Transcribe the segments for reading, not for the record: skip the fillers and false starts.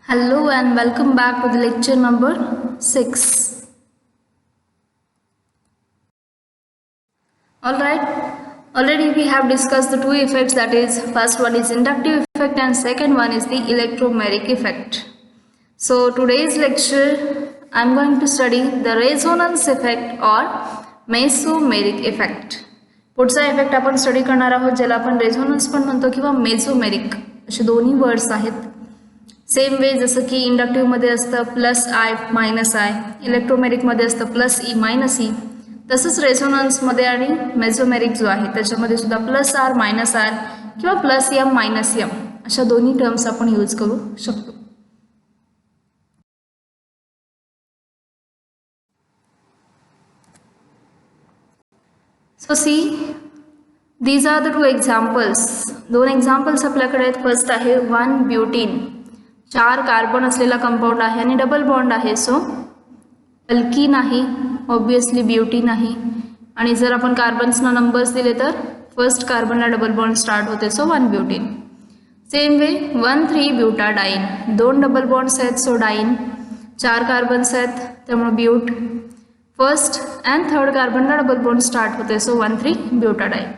Hello and welcome back to the lecture number 6. Alright, already we have discussed the two effects, that is first one is inductive effect and second one is the electromagnetic effect. So today's lecture I am going to study the resonance effect or mesomeric effect. पुढचा effect आपण study करणार आहोत ज्याला आपण resonance पण म्हणतो किंवा mesomeric असे दोन्ही वर्ड्स आहेत. सेम वे जसं की इंडक्टिव्हमध्ये असतं प्लस आय मायनस आय, इलेक्ट्रोमेरिकमध्ये असतं प्लस ई मायनस ई, तसंच रेझोनन्समध्ये आणि मेसोमेरिक जो आहे त्याच्यामध्ये सुद्धा प्लस आर मायनस आर किंवा प्लस एम मायनस एम अशा दोन्ही टर्म्स आपण यूज करू शकतो. So see, these are the two examples. दोन एक्झाम्पल्स आपल्याकडे आहेत. फर्स्ट आहे 1 ब्युटीन, 4 कार्बन असलेला कंपाऊंड आहे आणि डबल बॉन्ड आहे. सो अल्कीन आहे, ऑब्वियसली ब्युटीन आहे. आणि जर आपण कार्बन्सना नंबर्स दिले तर फर्स्ट कार्बनला डबल बॉन्ड स्टार्ट होते, so 1 butene. Same way 1,3 butadiene, 2 double bonds आहेत, सो डाईन. 4 कार्बन्स आहेत त्यामुळे ब्यूट. फर्स्ट अँड थर्ड कार्बनला डबल बॉन्ड स्टार्ट होते, सो 1,3 ब्युटाडाईन.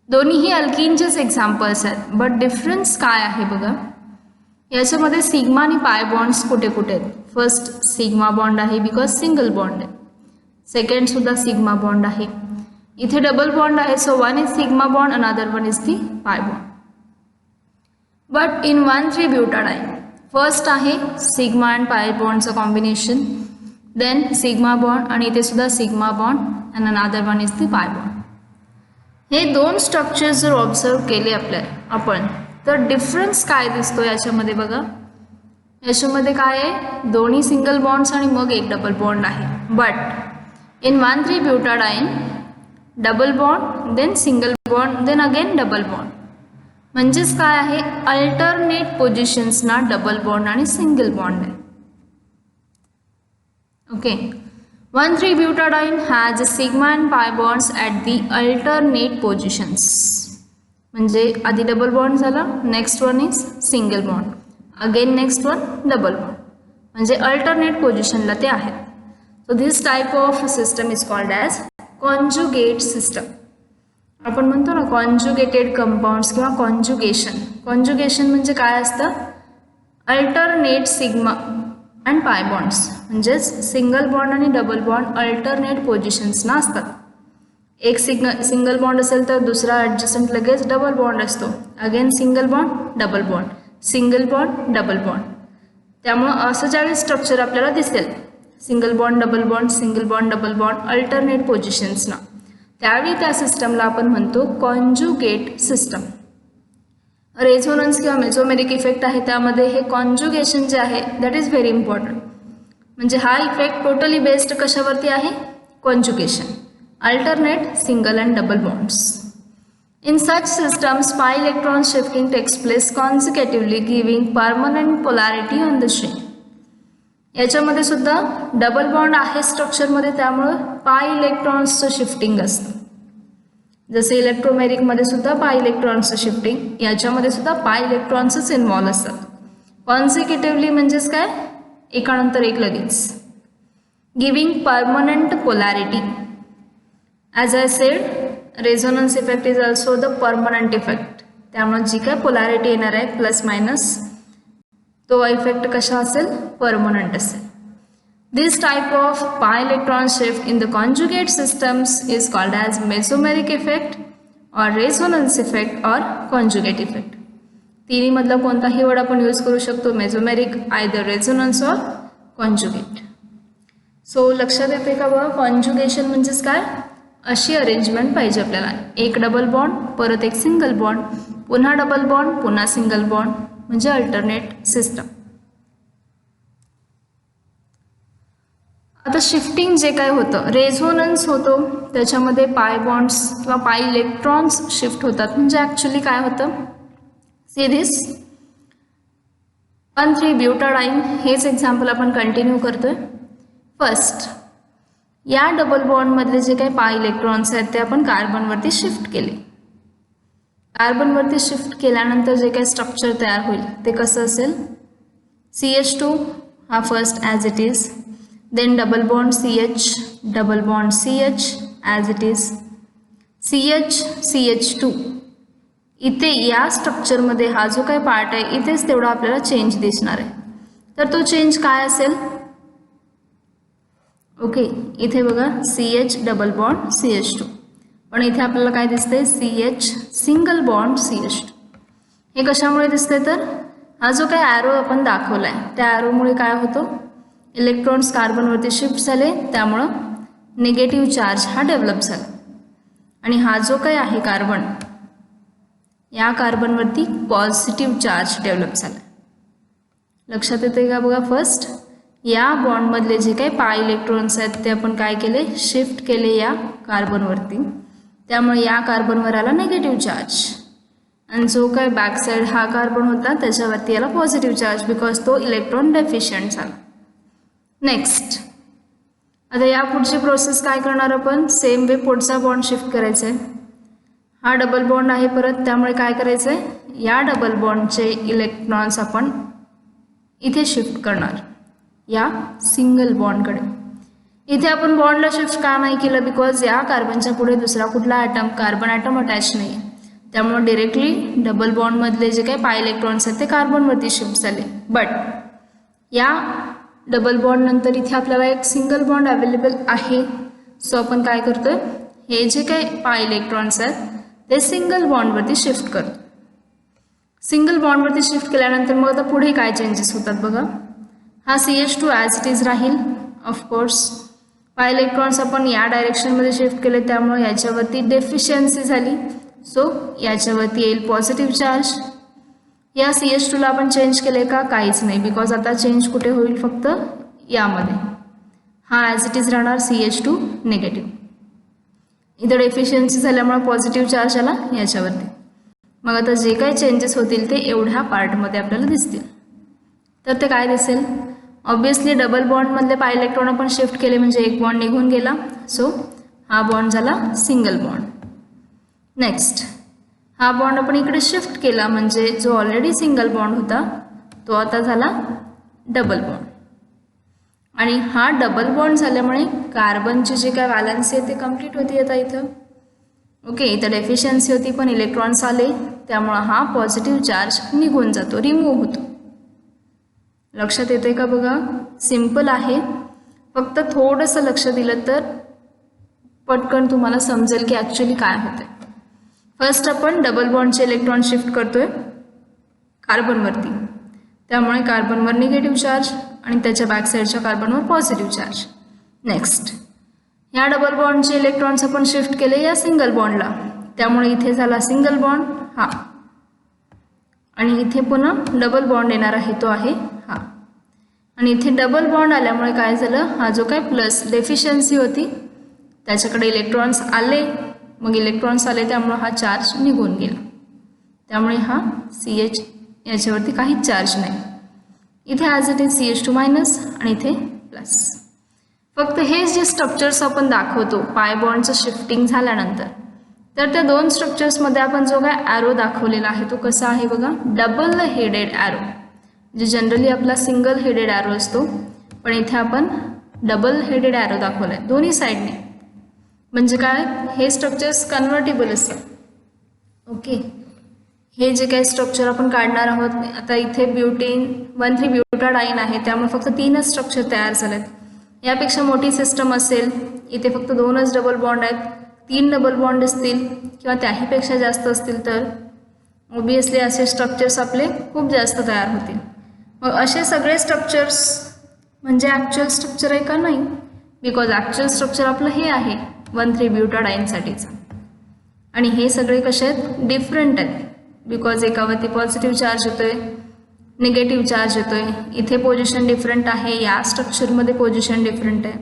दोन्हीही अल्कीनचेच एक्झाम्पल्स आहेत, बट डिफरन्स काय आहे बघा. याच्यामध्ये सिग्मा आणि पाय बॉन्ड्स कुठे कुठे आहेत. फर्स्ट सिग्मा बॉन्ड आहे बिकॉज सिंगल बॉन्ड आहे. सेकंड सुद्धा सिग्मा बॉन्ड आहे. इथे डबल बॉन्ड आहे, so one is sigma bond another one is the pi bond. But in 1,3 ब्युटाडाईन first आहे सिग्मा अँड पाय बॉन्डचं कॉम्बिनेशन, देन सिग्मा बॉन्ड आणि इथे सुद्धा sigma bond and another one is the pi bond. हे दोन structures जर observe केले आपण तर डिफरन्स काय दिसतो याच्यामध्ये बघा. याच्यामध्ये काय आहे, दोन्ही सिंगल बॉन्ड्स आणि मग एक डबल बॉन्ड आहे. But in 1,3 butadiene double bond, then single bond, then again double bond. म्हणजेच काय आहे, अल्टरनेट पोझिशन्सना डबल बॉन्ड आणि सिंगल बॉन्ड आहे. Okay, 1,3 butadiene has sigma and pi bonds at the alternate positions. म्हणजे आधी डबल बॉन्ड झाला, next one is single bond, again next one double bond, म्हणजे अल्टरनेट पोझिशनला ते आहेत. So this type of system is called as conjugate system. आपण म्हणतो ना कॉन्जुगेटेड कंपाऊंड्स किंवा कॉन्जुगेशन. कॉन्जुगेशन म्हणजे काय असतं, alternate sigma and pi bonds, म्हणजेच सिंगल बॉन्ड आणि डबल बॉन्ड अल्टरनेट पोझिशन्सना असतात. एक सिंगल बॉन्ड असेल तर दुसरा ॲडजस्टंट लगेच डबल बॉन्ड असतो, again single bond double bond, single bond double bond. त्यामुळं असं ज्यावेळी स्ट्रक्चर आपल्याला दिसेल single bond double bond, single bond double bond alternate पोझिशन्सना, त्यावेळी त्या सिस्टमला आपण म्हणतो कॉन्जुगेट सिस्टम. रेझोनन्स किंवा मेसोमेरिक इफेक्ट आहे त्यामध्ये हे कॉन्जुगेशन जे आहे दॅट इज व्हेरी इम्पॉर्टंट. म्हणजे हा इफेक्ट टोटली बेस्ड कशावरती आहे, conjugation, alternate single and double bonds. In such systems, pi electron shifting takes place consecutively, giving permanent polarity on the string. याच्यामध्ये सुद्धा डबल बॉन्ड आहे स्ट्रक्चरमध्ये, त्यामुळं पाय इलेक्ट्रॉन्सचं शिफ्टिंग असतं. जसे इलेक्ट्रोमेरिकमध्ये सुद्धा पाय इलेक्ट्रॉन्सचं शिफ्टिंग, याच्यामध्ये सुद्धा पाय इलेक्ट्रॉन्सच इन्व्हॉल्व असतात. कॉन्सिक्युटिव्हली म्हणजेच काय, एकानंतर एक लगेच. Giving permanent polarity. As I said, resonance effect is also the permanent effect. त्यामुळे जी काय पोलॅरिटी येणार आहे प्लस मायनस, तो इफेक्ट कशा असेल, परमनंट असेल. This type of pi electron shift in the conjugate systems is called as mesomeric effect और resonance effect और कॉन्जुगेट इफेक्ट. तिन्हीमधला कोणताही वर्ड आपण यूज करू शकतो, मेसोमेरिक, आयदर रेझोनन्स और कॉन्जुगेट. सो लक्षात येते का बघा, कॉन्जुगेशन म्हणजेच काय, अशी अरेंजमेंट पाहिजे आपल्याला. एक डबल बॉन्ड, परत एक सिंगल बॉन्ड, पुन्हा डबल बॉन्ड, पुन्हा सिंगल बॉन्ड, म्हणजे अल्टरनेट सिस्टम. आता शिफ्टिंग जे काय होतं, रेझोनन्स होतो, त्याच्यामध्ये पाय बॉन्ड्स किंवा पाय इलेक्ट्रॉन्स शिफ्ट होतात. म्हणजे ॲक्च्युली काय होतं, सी दिस 1,3 ब्युटाडाईन, हेच एक्झाम्पल आपण कंटिन्यू करतोय. फर्स्ट या डबल बॉन्डमधले जे काही पाय इलेक्ट्रॉन्स आहेत ते आपण कार्बनवरती शिफ्ट केले. कार्बनवरती शिफ्ट केल्यानंतर जे काही स्ट्रक्चर तयार होईल ते कसं असेल, CH2 हा first as it is, then double bond CH, double bond CH as it is, CH CH2. इथे या स्ट्रक्चरमध्ये हा जो काही पार्ट आहे इथेच तेवढा आपल्याला चेंज दिसणार आहे. तर तो चेंज काय असेल? ओके, इथे बघा CH डबल बॉन्ड CH2, पण इथे आपल्याला काय दिसतंय? CH single bond CH2. हे कशामुळे दिसतंय? तर हा जो काही ॲरो आपण दाखवला आहे त्या ॲरोमुळे काय होतं? इलेक्ट्रॉन्स कार्बनवरती शिफ्ट झाले, त्यामुळं निगेटिव्ह चार्ज हा डेव्हलप झाला. आणि हा जो काही आहे कार्बन, या कार्बनवरती पॉझिटिव्ह चार्ज डेव्हलप झाला. लक्षात येते का? बघा, फर्स्ट या बॉन्डमधले जे काही पाय इलेक्ट्रॉन्स आहेत ते आपण काय केले? शिफ्ट केले या कार्बनवरती, त्यामुळे या कार्बनवर आला निगेटिव्ह चार्ज. आणि जो काय बॅक साईड हा कार्बन होता त्याच्यावरती आला पॉझिटिव्ह चार्ज, बिकॉज तो इलेक्ट्रॉन डेफिशियंट झाला. नेक्स्ट, आता या पुढची प्रोसेस काय करणार आपण? सेम वे पुढचा बॉन्ड शिफ्ट करायचा आहे. हा डबल बॉन्ड आहे परत, त्यामुळे काय करायचं आहे? या डबल बॉन्डचे इलेक्ट्रॉन्स आपण इथे शिफ्ट करणार या सिंगल बॉन्डकडे. इथे आपण बॉन्डला शिफ्ट का नाही केलं? बिकॉज या कार्बनच्या पुढे दुसरा कुठला ॲटम, कार्बन ॲटम अटॅच नाही, त्यामुळे डिरेक्टली डबल बॉन्डमधले जे काही पाय इलेक्ट्रॉन्स आहेत ते कार्बनवरती शिफ्ट झाले. बट या डबल बॉन्ड नंतर इथे आपल्याला एक सिंगल बॉन्ड अवेलेबल आहे. सो आपण काय करतोय? हे जे काही पाय इलेक्ट्रॉन्स आहेत ते सिंगल बॉन्डवरती शिफ्ट करतो. सिंगल बॉन्डवरती शिफ्ट केल्यानंतर मग आता पुढे काय चेंजेस होतात बघा. हा CH2 ॲज इट इज राहील. ऑफकोर्स पाय इलेक्ट्रॉन्स आपण या डायरेक्शनमध्ये शिफ्ट केले, त्यामुळे याच्यावरती डेफिशियन्सी झाली. सो याच्यावरती येईल पॉझिटिव्ह चार्ज. या CH2ला आपण चेंज केले का? काहीच नाही, बिकॉज आता चेंज कुठे होईल? फक्त यामध्ये. हा ॲज इट इज राहणार CH2 निगेटिव्ह. इथं डेफिशियन्सी झाल्यामुळे पॉझिटिव्ह चार्ज आला याच्यावरती. मग आता जे काही चेंजेस होतील ते एवढ्या पार्टमध्ये आपल्याला दिसतील. तर ते काय दिसेल? ऑब्वियसली डबल बॉन्डमधले पाय इलेक्ट्रॉन आपण शिफ्ट केले म्हणजे एक बॉन्ड निघून गेला. सो हा बॉन्ड झाला सिंगल बॉन्ड. नेक्स्ट, हा बॉन्ड आपण इकडे शिफ्ट केला म्हणजे जो ऑलरेडी सिंगल बॉन्ड होता तो आता झाला डबल बॉन्ड. आणि हा डबल बॉन्ड झाल्यामुळे कार्बनची जी काय व्हॅलन्सी आहे ते कम्प्लीट होती आता इथं. ओके, इथं डेफिशियन्सी होती पण इलेक्ट्रॉन्स आले, त्यामुळं हा पॉझिटिव्ह चार्ज निघून जातो, रिमूव्ह होतो. लक्षात येते का? बघा, सिम्पल आहे. फक्त थोडंसं लक्ष दिलं तर पटकन तुम्हाला समजेल की ॲक्च्युली काय होतं. फर्स्ट आपण डबल बॉन्डचे इलेक्ट्रॉन शिफ्ट करतोय कार्बनवरती, त्यामुळे कार्बनवर निगेटिव्ह चार्ज आणि त्याच्या बॅकसाईडच्या कार्बनवर पॉझिटिव्ह चार्ज. नेक्स्ट, या डबल बॉन्डचे इलेक्ट्रॉन्स आपण शिफ्ट केले या सिंगल बॉन्डला, त्यामुळे इथे झाला सिंगल बॉन्ड हा, आणि इथे पुन्हा डबल बॉन्ड येणार आहे तो आहे हा. आणि इथे डबल बॉन्ड आल्यामुळे काय झालं? हा जो काय प्लस डेफिशियन्सी होती त्याच्याकडे इलेक्ट्रॉन्स आले, मग इलेक्ट्रॉन्स आले त्यामुळे हा चार्ज निघून गेला, त्यामुळे हा CH याच्यावरती काहीच चार्ज नाही. इथे as it is CH2 minus आणि इथे प्लस. फक्त हे जे स्ट्रक्चर्स आपण दाखवतो पाय बॉन्डचं शिफ्टिंग झाल्यानंतर, तर त्या दोन स्ट्रक्चर्समध्ये आपण जो काय ॲरो दाखवलेला आहे तो कसा आहे बघा? Double headed arrow. जे जनरली आपला सिंगल हेडेड ॲरो असतो, पण इथे आपण डबल हेडेड ॲरो दाखवला आहे दोन्ही साईडने. म्हणजे काय? हे स्ट्रक्चर्स कन्व्हर्टेबल असतात. ओके, हे जे काही स्ट्रक्चर आपण काढणार आहोत, आता इथे 1,3-ब्युटाडाईन आहे, त्यामुळे फक्त 3च स्ट्रक्चर तयार झालेत. यापेक्षा मोठी सिस्टम असेल, इथे फक्त 2च डबल बॉन्ड आहेत, 3 डबल बॉन्ड असतील किंवा त्याहीपेक्षा जास्त असतील तर ऑब्वियसली असे स्ट्रक्चर्स आपले खूप जास्त तयार होतील. मग असे सगळे स्ट्रक्चर्स म्हणजे ॲक्च्युअल स्ट्रक्चर आहे का? नाही, बिकॉज ॲक्च्युअल स्ट्रक्चर आपलं हे आहे 1,3-ब्युटाडाईनसाठीचं. आणि हे सगळे कसे आहेत? डिफरंट आहेत, बिकॉज एकावरती पॉझिटिव्ह चार्ज येतोय, निगेटिव्ह चार्ज येतोय, इथे पोझिशन डिफरंट आहे, या स्ट्रक्चरमध्ये पोझिशन डिफरंट आहे,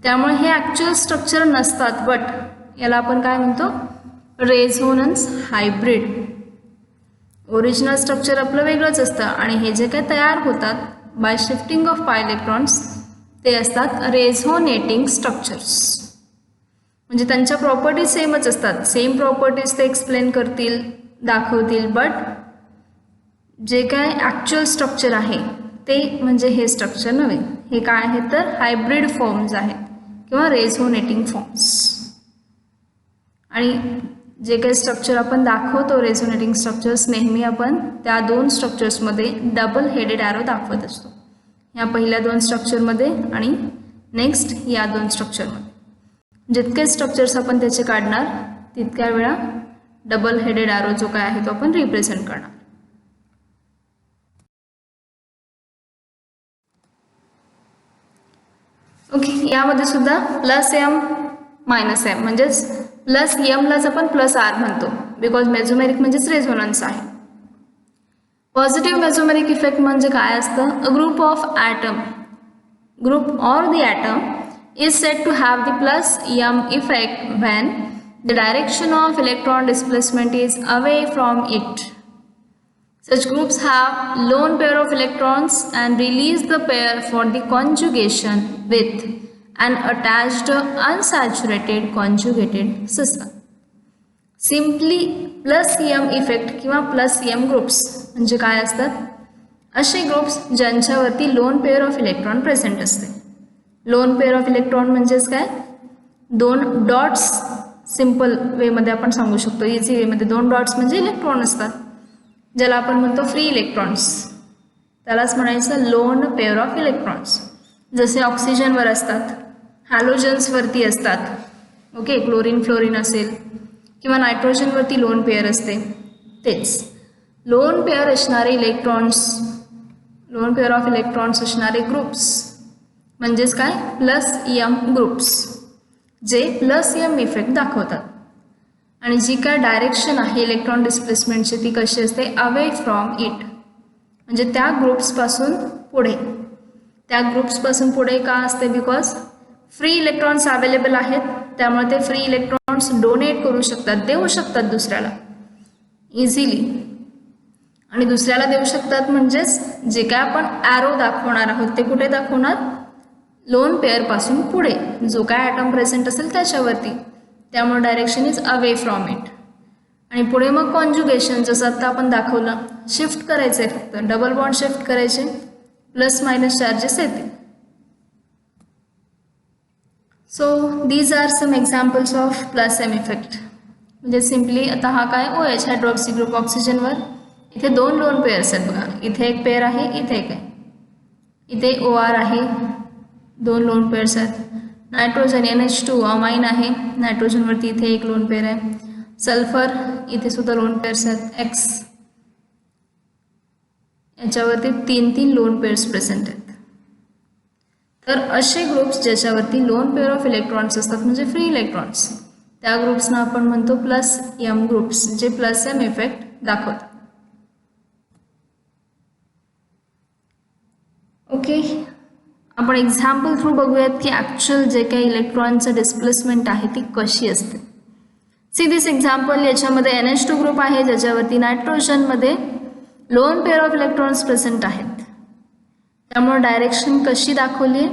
त्यामुळे हे ॲक्च्युअल स्ट्रक्चर नसतात. बट याला आपण काय म्हणतो? Resonance hybrid. ओरिजिनल स्ट्रक्चर आपलं वेगळंच असतं आणि हे जे काही तयार होतात बाय शिफ्टिंग ऑफ पाय इलेक्ट्रॉन्स ते असतात रेझोनेटिंग स्ट्रक्चर्स. म्हणजे त्यांच्या प्रॉपर्टीज सेमच असतात, सेम प्रॉपर्टीज ते एक्सप्लेन करतील, दाखवतील, बट जे काय ॲक्च्युअल स्ट्रक्चर आहे ते म्हणजे हे स्ट्रक्चर नव्हे. हे काय आहे तर हायब्रिड फॉर्म्स आहेत किंवा रेझोनेटिंग फॉर्म्स. आणि जे काही स्ट्रक्चर आपण दाखवतो रेझोनेटिंग स्ट्रक्चर्स, नेहमी आपण त्या दोन स्ट्रक्चर्समध्ये डबल हेडेड ॲरो दाखवत असतो. या पहिल्या दोन स्ट्रक्चरमध्ये आणि नेक्स्ट या दोन स्ट्रक्चरमध्ये. जितके स्ट्रक्चर्स आपण त्याचे काढणार तितक्या वेळा डबल हेडेड ॲरो जो काय आहे तो आपण रिप्रेझेंट करणार. ओके, यामध्ये सुद्धा प्लस एम मायनस एम म्हणजेच प्लस एमलाच आपण प्लस आर म्हणतो बिकॉज मेझोमेरिक म्हणजेच रेझोनन्स आहे. पॉझिटिव्ह मेझोमेरिक इफेक्ट म्हणजे काय असतं? A group of atom group or the atom is said to have the plus m effect when the direction of electron displacement is away from it. Such groups have lone pair of electrons and release the pair for the conjugation with an attached unsaturated conjugated system. Simply plus m effect किंवा plus m groups म्हणजे काय असतात? असे groups ज्यांच्यावरती lone pair of electron present असते. Lone pair of electron म्हणजेच काय? दोन डॉट्स. सिम्पल वेमध्ये आपण सांगू शकतो, इझी वेमध्ये दोन डॉट्स म्हणजे इलेक्ट्रॉन असतात, ज्याला आपण म्हणतो फ्री इलेक्ट्रॉन्स. त्यालाच म्हणायचं लोन पेअर ऑफ इलेक्ट्रॉन्स. जसे ऑक्सिजनवर असतात, हॅलोजन्सवरती असतात. ओके, क्लोरीन फ्लोरीन असेल किंवा नायट्रोजनवरती लोन पेअर असते. तेच लोन पेअर असणारे electrons, loan pair of electrons असणारे ग्रुप्स म्हणजेच काय? प्लस एम ग्रुप्स, जे प्लस एम इफेक्ट दाखवतात. आणि जी काय डायरेक्शन आहे इलेक्ट्रॉन डिस्प्लेसमेंटची ती कशी असते? अवे फ्रॉम इट, म्हणजे त्या ग्रुप्सपासून पुढे. त्या ग्रुप्सपासून पुढे का असते? बिकॉज फ्री इलेक्ट्रॉन्स अवेलेबल आहेत, त्यामुळे ते फ्री इलेक्ट्रॉन्स डोनेट करू शकतात, देऊ शकतात दुसऱ्याला इझिली. आणि दुसऱ्याला देऊ शकतात म्हणजेच जे काय आपण ॲरो दाखवणार आहोत ते कुठे दाखवणार? लोन पेअरपासून पुढे जो काय ॲटम प्रेझेंट असेल त्याच्यावरती. त्यामुळे direction is away from it. आणि पुढे मग कॉन्जुगेशन, जसं आता आपण दाखवलं, शिफ्ट करायचं आहे, फक्त डबल बॉन्ड शिफ्ट करायचे, प्लस मायनस चार्जेस येतील. So these are some examples of plus M effect. म्हणजे सिम्पली आता हा काय? OH हायड्रॉक्सी ग्रुप ऑक्सिजनवर. इथे दोन लोन पेअर्स आहेत बघा, इथे एक पेअर आहे, इथे एक आहे. इथे OR आहे, दोन लोन पेअर्स आहेत. नायट्रोजन NH2 अमाइन आहे, नायट्रोजनवरती इथे एक लोन पेअर आहे. सल्फर इथे सुद्धा लोन पेअर्स आहेत, X. याच्यावरती तीन तीन लोन पेअर्स प्रेझेंट आहेत. तर असे ग्रुप्स ज्याच्यावरती लोन पेअर ऑफ इलेक्ट्रॉन्स असतात म्हणजे फ्री इलेक्ट्रॉन्स, त्या ग्रुप्सना आपण म्हणतो प्लस एम ग्रुप्स, जे प्लस एम इफेक्ट दाखवतात. ओके, आपण एक्झाम्पल थ्रू बघूयात की ॲक्च्युअल जे काही इलेक्ट्रॉनचं डिस्प्लेसमेंट आहे ती कशी असते. See this example. याच्यामध्ये NH2 ग्रुप आहे ज्याच्यावरती नायट्रोजनमध्ये lone pair of electrons present आहेत. त्यामुळे डायरेक्शन कशी दाखवली आहे?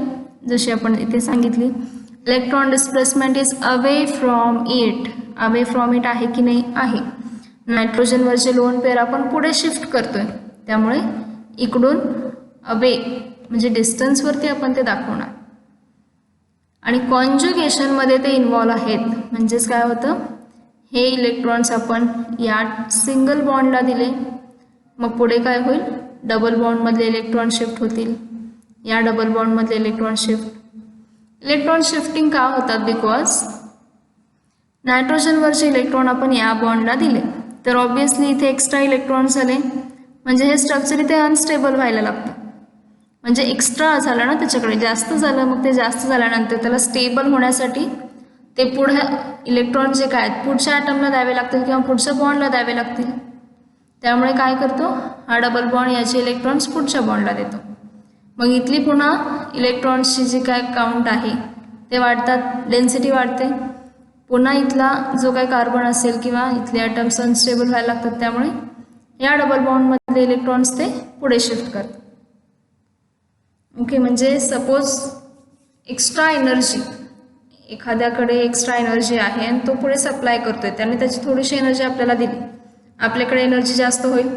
जशी आपण इथे सांगितली, electron displacement is away from it. Away from it आहे की नाही? आहे. नायट्रोजनवरचे लोन पेअर आपण पुढे शिफ्ट करतोय, त्यामुळे इकडून अवे म्हणजे डिस्टन्सवरती आपण ते दाखवणार. आणि कॉन्जुगेशनमध्ये ते इन्व्हॉल्व आहेत, म्हणजेच काय होतं? हे इलेक्ट्रॉन्स आपण या सिंगल बॉन्डला दिले, मग पुढे काय होईल? डबल बॉन्डमधले इलेक्ट्रॉन शिफ्ट होतील, या डबल बॉन्डमधले इलेक्ट्रॉन शिफ्ट. इलेक्ट्रॉन शिफ्टिंग का होतात? बिकॉज नायट्रोजनवरचे इलेक्ट्रॉन आपण या बॉन्डला दिले, तर ऑब्वियसली इथे एक्स्ट्रा इलेक्ट्रॉन्स आले, म्हणजे हे स्ट्रक्चर इथे अनस्टेबल व्हायला लागतं. म्हणजे एक्स्ट्रा झालं ना, त्याच्याकडे जास्त झालं, मग ते जास्त झाल्यानंतर त्याला स्टेबल होण्यासाठी ते पुढे इलेक्ट्रॉन जे काय आहेत पुढच्या ॲटमला द्यावे लागतील किंवा पुढच्या बॉन्डला द्यावे लागतील. त्यामुळे काय करतो? हा डबल बॉन्ड याचे इलेक्ट्रॉन्स पुढच्या बॉन्डला देतो. मग इथली पुन्हा इलेक्ट्रॉन्सची जी काय काउंट आहे ते वाढतात, डेन्सिटी वाढते. पुन्हा इथला जो काही कार्बन असेल किंवा इथले ॲटम्स अनस्टेबल व्हायला लागतात, त्यामुळे या डबल बॉन्डमधले इलेक्ट्रॉन्स ते पुढे शिफ्ट करतात. ओके, म्हणजे सपोज एक्स्ट्रा एनर्जी, एखाद्याकडे एक्स्ट्रा एनर्जी आहे आणि तो पुढे सप्लाय करतोय, त्याने त्याची थोडीशी एनर्जी आपल्याला दिली, आपल्याकडे एनर्जी जास्त होईल,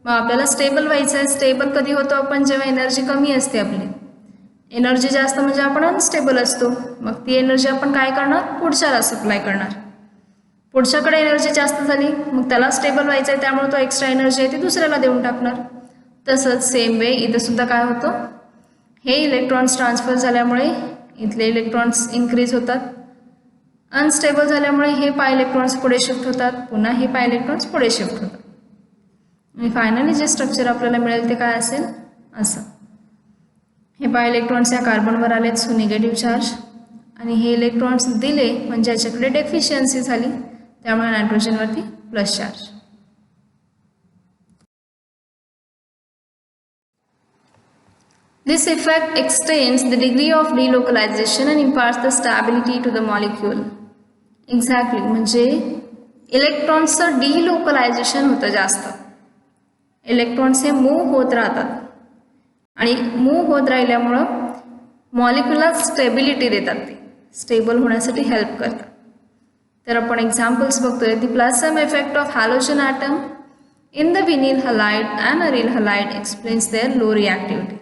मग आपल्याला स्टेबल व्हायचं आहे. स्टेबल कधी होतो आपण, जेव्हा एनर्जी कमी असते आपली. एनर्जी जास्त म्हणजे आपण अनस्टेबल असतो. मग ती एनर्जी आपण काय करणार, पुढच्याला सप्लाय करणार. पुढच्याकडे एनर्जी जास्त झाली, मग त्याला स्टेबल व्हायचं आहे, त्यामुळे तो एक्स्ट्रा एनर्जी आहे ती दुसऱ्याला देऊन टाकणार. तसंच सेम वे इथं सुद्धा काय होतं, हे इलेक्ट्रॉन्स ट्रान्सफर झाल्यामुळे इथले इलेक्ट्रॉन्स इन्क्रीज होतात. अनस्टेबल झाल्यामुळे हे पाय इलेक्ट्रॉन्स पुढे शिफ्ट होतात, पुन्हा हे पाय इलेक्ट्रॉन्स पुढे शिफ्ट होतात. आणि फायनली जे स्ट्रक्चर आपल्याला मिळेल ते काय असेल, असं. हे पाय इलेक्ट्रॉन्स या कार्बनवर आलेत, सो निगेटिव्ह चार्ज. आणि हे इलेक्ट्रॉन्स दिले म्हणजे याच्याकडे डेफिशियन्सी झाली, त्यामुळे नायट्रोजनवरती plus charge. This effect extends the degree of delocalization and imparts the stability to the molecule. Exactly, म्हणजे इलेक्ट्रॉन्सचं डिलोकलायझेशन होतं जास्त. इलेक्ट्रॉन्स हे मूव्ह होत राहतात आणि मूव्ह होत राहिल्यामुळं मॉलिक्युलला स्टेबिलिटी देतात, ते स्टेबल होण्यासाठी हेल्प करतात. तर आपण एक्झाम्पल्स बघतोय. The plus M effect of halogen atom in the vinyl halide and aryl halide explains their low reactivity.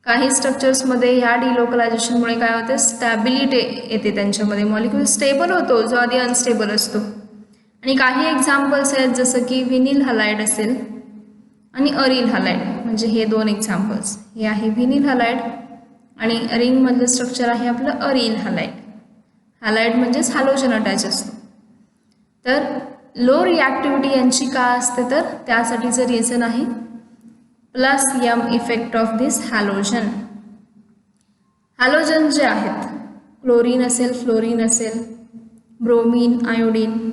काही स्ट्रक्चर्समध्ये ह्या डिलोकलायझेशनमुळे काय होते, स्टॅबिलिटी येते त्यांच्यामध्ये, मॉलिक्यूल स्टेबल होतो जो आधी अनस्टेबल असतो. आणि काही एक्झाम्पल्स आहेत जसं की विनिल हलाइड असेल आणि अरिल हलाइड, म्हणजे हे दोन एक्झाम्पल्स. हे आहे विनिल हलाइड आणि रिंगमधलं स्ट्रक्चर आहे आपलं अरिल हलाइड. हलाइड म्हणजेच हॅलोजन अटॅच असतो. तर लो रिॲक्टिव्हिटी यांची का असते, तर त्यासाठीचं रिझन आहे plus M effect of this halogen. Halogen जे आहेत, क्लोरीन असेल, फ्लोरीन असेल, ब्रोमीन, आयोडीन,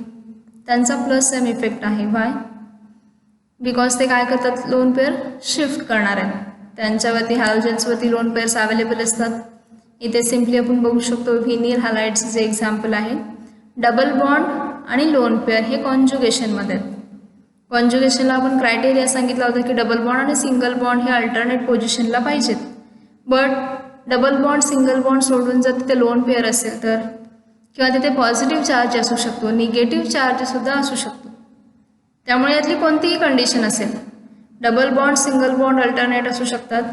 त्यांचा प्लस यम इफेक्ट आहे. वाय? बिकॉज ते काय करतात, लोन पेअर शिफ्ट करणार आहेत. त्यांच्यावरती हॅलोजन्सवरती लोन पेअर्स अवेलेबल असतात. इथे सिम्पली आपण बघू शकतो व्हिनिल हॅलाइड्सचे जे एक्झाम्पल आहे, डबल बॉन्ड आणि लोन पेअर हे कॉन्ज्युगेशनमध्ये आहेत. कॉन्ज्युगेशनला आपण क्रायटेरिया सांगितला होता की डबल बॉन्ड आणि सिंगल बॉन्ड हे अल्टरनेट पोझिशनला पाहिजेत. But double bond single bond सोडून जर तिथे लोन पेअर असेल तर, किंवा तिथे पॉझिटिव्ह चार्ज असू शकतो, निगेटिव्ह चार्जसुद्धा असू शकतो. त्यामुळे यातली कोणतीही कंडिशन असेल, double bond single bond alternate असू शकतात,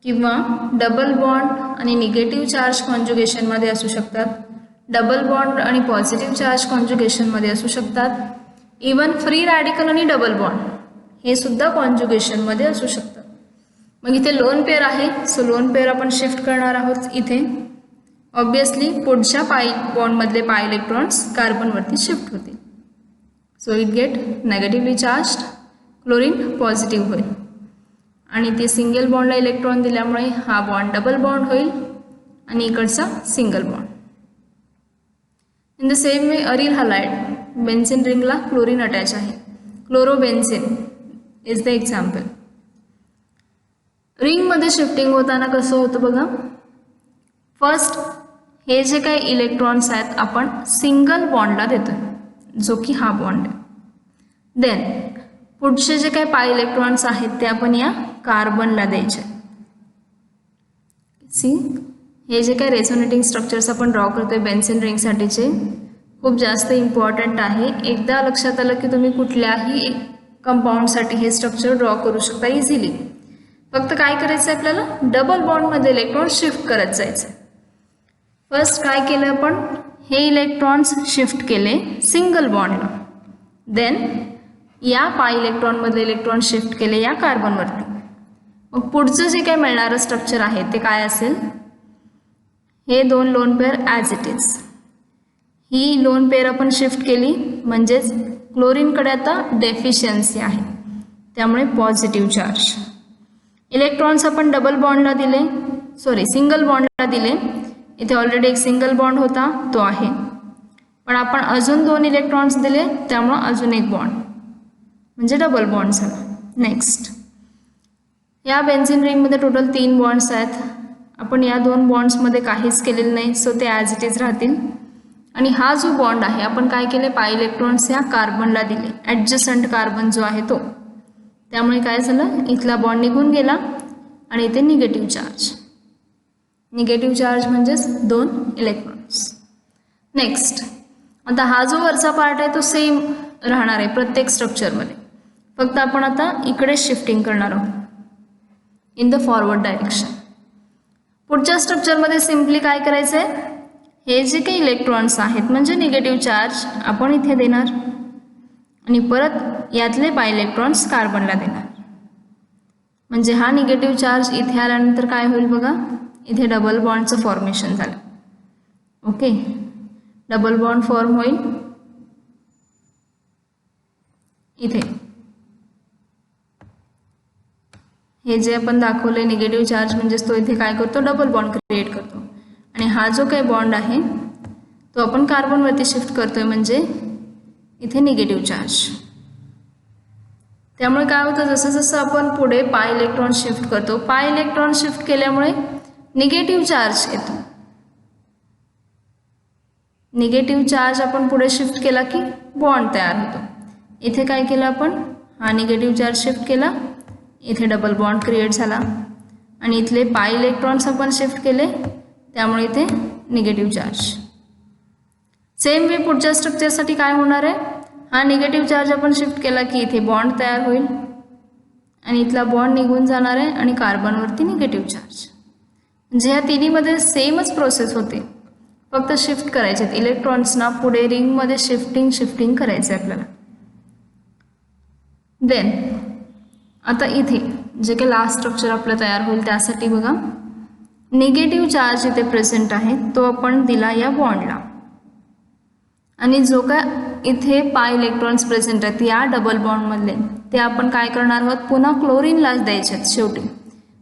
किंवा डबल बॉन्ड आणि निगेटिव्ह चार्ज कॉन्ज्युगेशनमध्ये असू शकतात, डबल बॉन्ड आणि पॉझिटिव्ह चार्ज कॉन्ज्युगेशनमध्ये असू शकतात, इवन फ्री रॅडिकल आणि डबल बॉन्ड हे सुद्धा कॉन्ज्युगेशनमध्ये असू शकतं. मग इथे लोन पेअर आहे, सो लोन पेअर आपण शिफ्ट करणार आहोत. इथे ऑब्वियसली पुढच्या पाय बॉन्डमधले पाय इलेक्ट्रॉन्स कार्बनवरती शिफ्ट होतील. So it get negatively charged, chlorine positive होईल. आणि ते सिंगल बॉन्डला इलेक्ट्रॉन दिल्यामुळे हा बॉन्ड डबल बॉन्ड होईल आणि इकडचा single bond. In the same way aryl halide, benzene रिंगला क्लोरीन अटॅच आहे, क्लोरोबेन्झीन इज द एक्झाम्पल. रिंगमध्ये शिफ्टिंग होताना कसं होतं बघा. फर्स्ट हे जे काही इलेक्ट्रॉन्स आहेत आपण सिंगल बॉन्डला देतो, जो की हा बॉन्ड आहे. देन पुढचे जे काही पाय इलेक्ट्रॉन्स आहेत ते आपण या कार्बनला द्यायचे. सी, हे जे काही रेझोनेटिंग स्ट्रक्चर्स आपण ड्रॉ करतोय बेन्झीन रिंगसाठीचे, खूप जास्त इम्पॉर्टंट आहे. एकदा लक्षात आलं की तुम्ही कुठल्याही कंपाऊंडसाठी हे स्ट्रक्चर ड्रॉ करू शकता इझिली. फक्त काय करायचं आहे आपल्याला, डबल बॉन्डमध्ये इलेक्ट्रॉन शिफ्ट करत जायचं. फर्स्ट काय केलं आपण, हे इलेक्ट्रॉन्स शिफ्ट केले सिंगल बॉन्डला. देन या पाय इलेक्ट्रॉनमधले इलेक्ट्रॉन शिफ्ट केले या कार्बनवरती. मग पुढचं जे काही मिळणारं स्ट्रक्चर आहे ते काय असेल, हे दोन lone pair as it is. He lone pair आपण शिफ्ट केली म्हणजेच क्लोरीनकडे आता डेफिशियन्सी आहे, त्यामुळे पॉझिटिव्ह चार्ज. इलेक्ट्रॉन्स आपण डबल बॉन्डला दिले, सिंगल बॉन्डला दिले. इथे ऑलरेडी एक सिंगल बॉन्ड होता तो आहे, पण आपण अजून दोन इलेक्ट्रॉन्स दिले त्यामुळं अजून एक बॉन्ड म्हणजे डबल बॉन्ड झाला. नेक्स्ट, या बेन्झीन रिंगमध्ये टोटल 3 बॉन्ड्स आहेत. आपण या 2 बॉन्ड्समध्ये काहीच केलेलं नाही, सो ते ॲज इट इज राहतील. आणि हा जो बॉन्ड आहे आपण काय केले, पाय इलेक्ट्रॉन्स या कार्बनला दिले, ॲडजसंट कार्बन जो आहे तो. त्यामुळे काय झालं, इथला बॉन्ड निघून गेला आणि इथे निगेटिव्ह चार्ज. निगेटिव्ह चार्ज म्हणजेच 2 इलेक्ट्रॉन्स. नेक्स्ट, आता हा जो वरचा पार्ट आहे तो सेम राहणार आहे प्रत्येक स्ट्रक्चरमध्ये. फक्त आपण आता इकडे शिफ्टिंग करणार आहोत इन द फॉरवर्ड डायरेक्शन. पुढच्या स्ट्रक्चरमध्ये सिम्पली काय करायचं आहे, हे जे काही इलेक्ट्रॉन्स आहेत म्हणजे निगेटिव्ह चार्ज आपण इथे देणार आणि परत यातले पाय इलेक्ट्रॉन्स कार्बनला देणार. म्हणजे हा निगेटिव्ह चार्ज इथे आल्यानंतर काय होईल बघा, इथे डबल बॉन्डचं फॉर्मेशन झालं. ओके, डबल बॉन्ड फॉर्म होईल इथे. हे जे आपण दाखवलंय निगेटिव्ह चार्ज म्हणजेच तो इथे काय करतो, डबल बॉन्ड क्रिएट करतो. आणि हा जो काही बॉन्ड आहे तो आपण कार्बनवरती शिफ्ट करतोय म्हणजे इथे निगेटिव्ह चार्ज. त्यामुळे काय होतं, जसं जसं आपण पुढे पाय इलेक्ट्रॉन शिफ्ट करतो, पाय इलेक्ट्रॉन शिफ्ट केल्यामुळे निगेटिव्ह चार्ज येतो. निगेटिव्ह चार्ज आपण पुढे शिफ्ट केला की बॉन्ड तयार होतो. इथे काय केलं आपण, हा निगेटिव्ह चार्ज शिफ्ट केला, इथे डबल बॉन्ड क्रिएट झाला आणि इथले पाय इलेक्ट्रॉन्स आपण शिफ्ट केले त्यामुळे इथे निगेटिव्ह चार्ज. सेम वे पुढच्या स्ट्रक्चरसाठी काय होणार आहे, हा निगेटिव्ह चार्ज आपण शिफ्ट केला की इथे बॉन्ड तयार होईल आणि इथला बॉन्ड निघून जाणार आहे आणि कार्बनवरती निगेटिव्ह चार्ज. म्हणजे ह्या तिन्हीमध्ये सेमच प्रोसेस होते, फक्त शिफ्ट करायचे आहेत इलेक्ट्रॉन्सना पुढे रिंगमध्ये शिफ्टिंग करायचं आहे आपल्याला. देन आता इथे जे काही लास्ट स्ट्रक्चर आपलं तयार होईल त्यासाठी बघा, निगेटिव्ह चार्ज इथे प्रेझेंट आहे तो आपण दिला या बॉन्डला आणि जो काय इथे पाय इलेक्ट्रॉन्स प्रेझेंट आहेत या डबल बॉन्डमधले ते आपण काय करणार आहोत, पुन्हा क्लोरीनलाच द्यायचे आहेत शेवटी.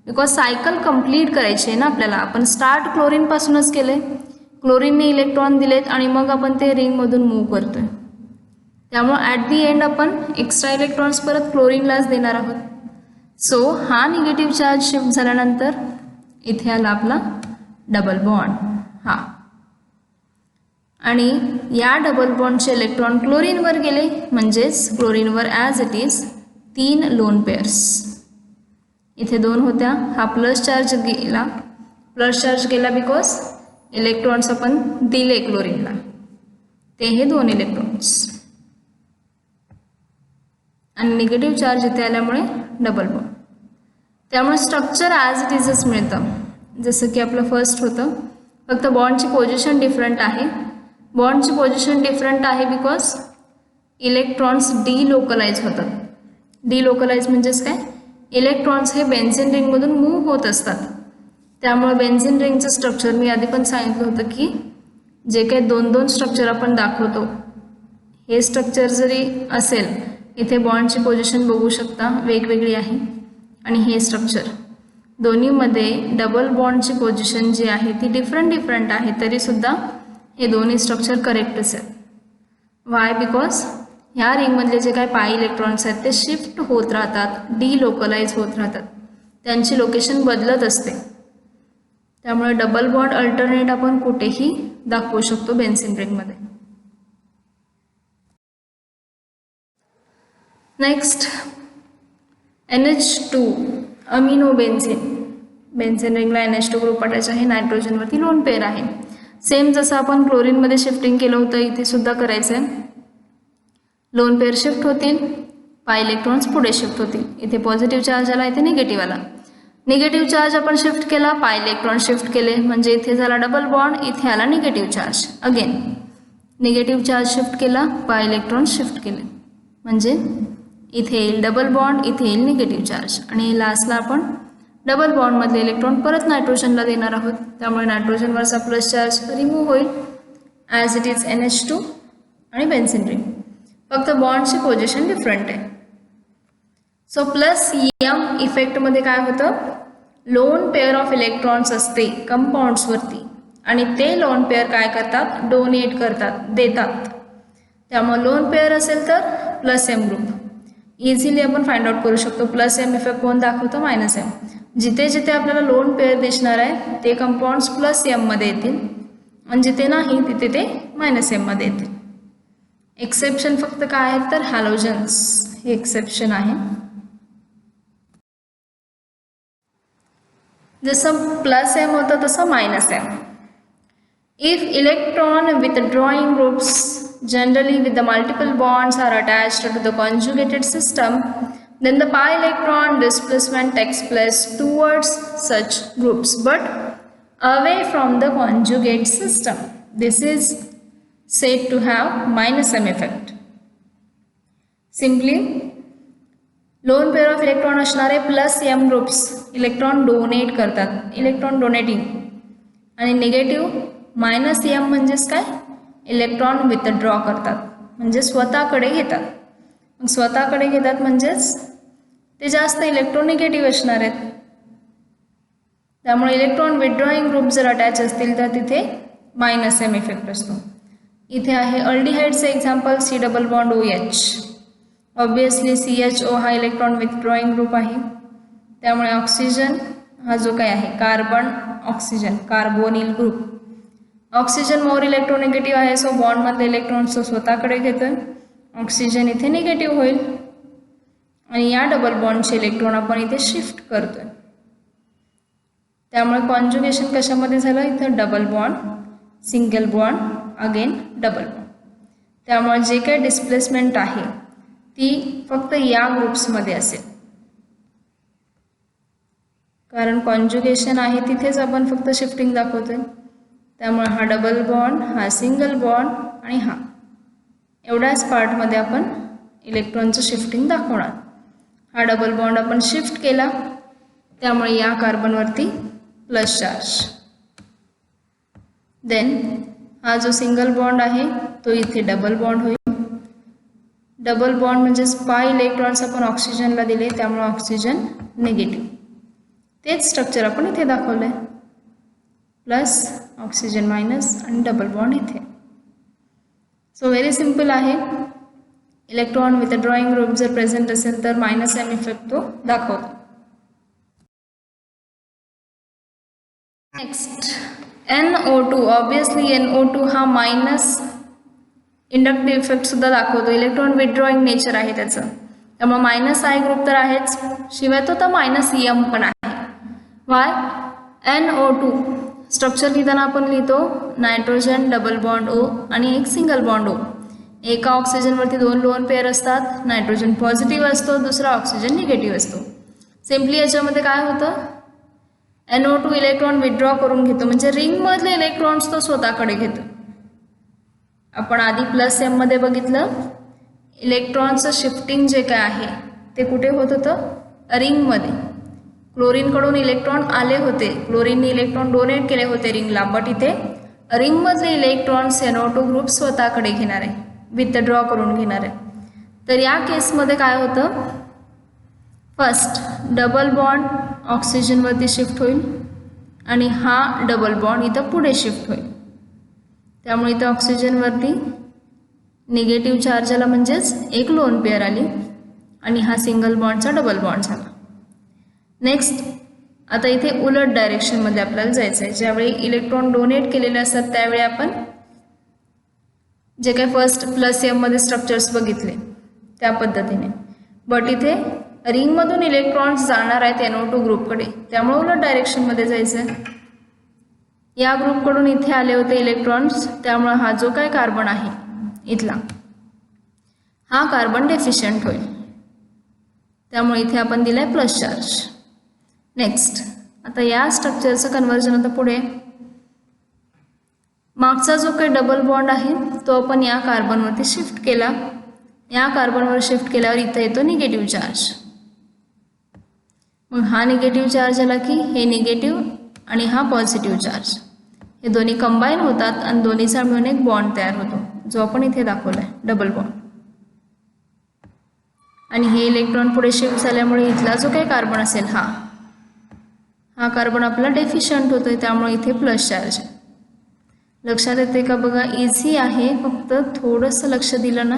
बिकॉज सायकल कंप्लीट करायची आहे ना आपल्याला. आपण स्टार्ट क्लोरीनपासूनच केले, क्लोरीनने इलेक्ट्रॉन दिलेत आणि मग आपण ते रिंगमधून मूव्ह करतोय. त्यामुळे ॲट दी एंड आपण एक्स्ट्रा इलेक्ट्रॉन्स परत क्लोरीनलाच देणार आहोत. सो हा निगेटिव्ह चार्ज शिफ्ट झाल्यानंतर इथे आला आपला डबल बॉन्ड हा, आणि या डबल बॉन्डचे इलेक्ट्रॉन क्लोरीनवर गेले म्हणजेच क्लोरीनवर as it is 3 lone pairs. इथे 2 होत्या, हा प्लस चार्ज गेला बिकॉज इलेक्ट्रॉन्स आपण दिले क्लोरीनला, ते हे 2 इलेक्ट्रॉन्स आणि निगेटिव्ह चार्ज इथे आल्यामुळे डबल बॉन्ड. त्यामुळे स्ट्रक्चर ॲज इट इजच मिळतं जसं की आपलं फर्स्ट होतं, फक्त बॉन्डची पोझिशन डिफरंट आहे. बॉन्डची पोझिशन डिफरंट आहे बिकॉज इलेक्ट्रॉन्स डिलोकलाइज होतात. डिलोकलाइज म्हणजेच काय, इलेक्ट्रॉन्स हे बेन्झीन रिंगमधून मूव्ह होत असतात. त्यामुळे बेन्झीन रिंगचं स्ट्रक्चर मी आधी पण सांगितलं होतं की जे काही 2-2 स्ट्रक्चर आपण दाखवतो हे स्ट्रक्चर जरी असेल, इथे बॉन्डची पोझिशन बघू शकता वेगवेगळी आहे आणि हे स्ट्रक्चर दोन्हीमध्ये डबल बॉन्डची पोझिशन जी आहे ती डिफरंट आहे, तरीसुद्धा हे दोन्ही स्ट्रक्चर करेक्टच आहेत. वाय, बिकॉज ह्या रिंगमधले जे काही पाय इलेक्ट्रॉन्स आहेत ते शिफ्ट होत राहतात, डिलोकलाइज होत राहतात, त्यांची लोकेशन बदलत असते. त्यामुळे डबल बॉन्ड अल्टरनेट आपण कुठेही दाखवू शकतो बेन्झीन रिंगमध्ये. नेक्स्ट NH2 अमिनो बेन्झीन रिंगला NH2 ग्रुप अटॅच आहे, नायट्रोजनवरती लोन पेअर आहे. सेम जसं आपण क्लोरीनमध्ये शिफ्टिंग केलं होतं इथे सुद्धा करायचं आहे. लोन पेअर शिफ्ट होतील, पाय इलेक्ट्रॉन्स पुढे शिफ्ट होतील. इथे पॉझिटिव्ह चार्ज आला, इथे निगेटिव्ह आला. निगेटिव्ह चार्ज आपण शिफ्ट केला, पाय इलेक्ट्रॉन शिफ्ट केले म्हणजे इथे झाला डबल बॉन्ड, इथे आला negative charge. Again negative charge shift केला, पाय इलेक्ट्रॉन शिफ्ट केले म्हणजे इथे येईल डबल बॉन्ड, इथे येईल निगेटिव्ह चार्ज आणि लास्टला आपण डबल बॉन्डमधले इलेक्ट्रॉन परत नायट्रोजनला देणार आहोत. त्यामुळे नायट्रोजनवरचा प्लस चार्ज रिमूव्ह होईल ॲज इट इज NH2 आणि बेन्झीन रिंग, फक्त बॉन्डची पोझिशन डिफरंट आहे. सो प्लस M इफेक्टमध्ये काय होतं, लोन पेअर ऑफ इलेक्ट्रॉन्स असते कंपाऊंड्सवरती आणि ते लोन पेअर काय करतात, डोनेट करतात, देतात. त्यामुळे लोन पेअर असेल तर प्लस M ग्रुप इझिली आपण फाइंड आउट करू शकतो. प्लस M इफेक्ट कोण दाखवतो, -M. जिथे जिथे आपल्याला लोन पेअर दिसणार आहे ते कंपाऊंड्स प्लस M मध्ये येतील आणि जिथे नाही तिथे ते -M मध्ये येतील. एक्सेप्शन फक्त काय आहेत तर हॅलोजन्स हे एक्सेप्शन आहे. जसं प्लस M होतं तसं -M. If electron with drawing groups generally with the multiple bonds are attached to the conjugated system, then the pi electron displacement takes place towards such groups but away from the conjugate system. This is said to have minus m effect. Simply lone pair of electron असणारे plus M groups electron donate करतात, electron donating, आणि negative minus M म्हणजेच काय, electron withdraw करतात म्हणजे स्वतःकडे घेतात. मग स्वतःकडे घेतात म्हणजेच ते जास्त इलेक्ट्रोनिगेटिव्ह असणार आहेत. त्यामुळे इलेक्ट्रॉन विथड्रॉईंग ग्रुप जर अटॅच असतील तर तिथे मायनस एम इफेक्ट असतो. इथे आहे अल्डिहाइडचे example C double bond O H. Obviously CHO हा इलेक्ट्रॉन विथड्रॉईंग ग्रुप आहे. त्यामुळे ऑक्सिजन हा जो काय आहे carbon oxygen carbonyl group. Oxygen more electronegative आहे, सो बॉन्डमधले इलेक्ट्रॉन्स तो स्वतःकडे घेतोय. ऑक्सिजन इथे निगेटिव्ह होईल आणि या डबल बॉन्डचे इलेक्ट्रॉन आपण इथे शिफ्ट करतोय. त्यामुळे कॉन्जुगेशन कशामध्ये झालं, इथं double bond, single bond, again double bond. त्यामुळे जे काही डिस्प्लेसमेंट आहे ती फक्त या ग्रुप्समध्ये असेल, कारण कॉन्जुगेशन आहे तिथेच आपण फक्त शिफ्टिंग दाखवतोय. त्यामुळे हा डबल बॉन्ड, हा सिंगल बॉन्ड आणि हा एवढ्याच पार्टमध्ये आपण इलेक्ट्रॉनचं शिफ्टिंग दाखवणार. हा डबल बॉन्ड आपण शिफ्ट केला त्यामुळे या कार्बनवरती प्लस चार्ज. देन हा जो सिंगल बॉन्ड आहे तो इथे डबल बॉन्ड होईल. डबल बॉन्ड म्हणजेच पाय इलेक्ट्रॉन्स आपण ऑक्सिजनला दिले त्यामुळे ऑक्सिजन निगेटिव्ह. तेच स्ट्रक्चर आपण इथे दाखवलं आहे, प्लस ऑक्सिजन मायनस आणि डबल बॉन्ड इथे. सो व्हेरी सिम्पल आहे. इलेक्ट्रॉन विथड्रॉईंग ग्रुप जर प्रेझेंट असेल तर मायनस एम इफेक्ट तो दाखवतो. Next NO2. ऑब्वियसली NO2 हा मायनस इंडक्टिव्ह इफेक्ट सुद्धा दाखवतो. इलेक्ट्रॉन विथड्रॉईंग नेचर आहे त्याचं, त्यामुळे मायनस आय ग्रुप तर आहेच, शिवाय तो तर मायनस एम पण आहे. वाय NO2 स्ट्रक्चर लिहिताना आपण लिहितो नायट्रोजन डबल बॉन्ड O आणि एक सिंगल बॉन्ड O. एका ऑक्सिजनवरती दोन लोन पेअर असतात, नायट्रोजन पॉझिटिव्ह असतो, दुसरा ऑक्सिजन निगेटिव्ह असतो. सिम्पली याच्यामध्ये काय होतं, NO2 इलेक्ट्रॉन विथड्रॉ करून घेतो म्हणजे रिंगमधले इलेक्ट्रॉन्स तो स्वतःकडे घेतो. आपण आधी प्लस एममध्ये बघितलं इलेक्ट्रॉनचं शिफ्टिंग जे काय आहे ते कुठे होत होतं, रिंगमध्ये. क्लोरीनकडून इलेक्ट्रॉन आले होते, क्लोरीनने इलेक्ट्रॉन डोनेट केले होते रिंगला, बट इथे रिंगमधले इलेक्ट्रॉन्स NO2 ग्रुप स्वतःकडे घेणार आहे, विथड्रॉ करून घेणार आहे. तर या केसमध्ये काय होतं, फर्स्ट डबल बॉन्ड ऑक्सिजनवरती शिफ्ट होईल आणि हा डबल बॉन्ड इथं पुढे शिफ्ट होईल. त्यामुळे इथं ऑक्सिजनवरती निगेटिव्ह चार्ज आला म्हणजेच एक लोन पेअर आली आणि हा सिंगल बॉन्डचा डबल बॉन्ड झाला. नेक्स्ट आता इथे उलट डायरेक्शनमध्ये आपल्याला जायचं आहे. ज्यावेळी इलेक्ट्रॉन डोनेट केलेले असतात त्यावेळी आपण जे काही फर्स्ट प्लस एममध्ये स्ट्रक्चर्स बघितले त्या पद्धतीने, बट इथे रिंगमधून इलेक्ट्रॉन्स जाणार आहेत NO2 ग्रुपकडे, त्यामुळे उलट डायरेक्शनमध्ये जायचं आहे. या ग्रुपकडून इथे आले होते इलेक्ट्रॉन्स, त्यामुळे हा जो काय कार्बन आहे इथला हा कार्बन डेफिशियंट होईल, त्यामुळे इथे आपण दिलाय प्लस चार्ज. नेक्स्ट आता या स्ट्रक्चरचं कन्वर्जन आता पुढे, मागचा जो काही डबल बॉन्ड आहे तो आपण या कार्बनवरती शिफ्ट केला. या कार्बनवर शिफ्ट केल्यावर इथं येतो निगेटिव्ह चार्ज. मग हा निगेटिव्ह चार्ज आला की हे निगेटिव्ह आणि हा पॉझिटिव्ह चार्ज हे दोन्ही कंबाईन होतात आणि दोन्हीचा मिळून एक बॉन्ड तयार होतो जो आपण इथे दाखवला आहे डबल बॉन्ड. आणि हे इलेक्ट्रॉन पुढे शिफ्ट झाल्यामुळे इथला जो काही कार्बन असेल हा कार्बन आपला डेफिशियंट होतोय, त्यामुळे इथे प्लस चार्ज. लक्षात येते का बघा, इझी आहे, फक्त थोडंसं लक्ष दिलं ना.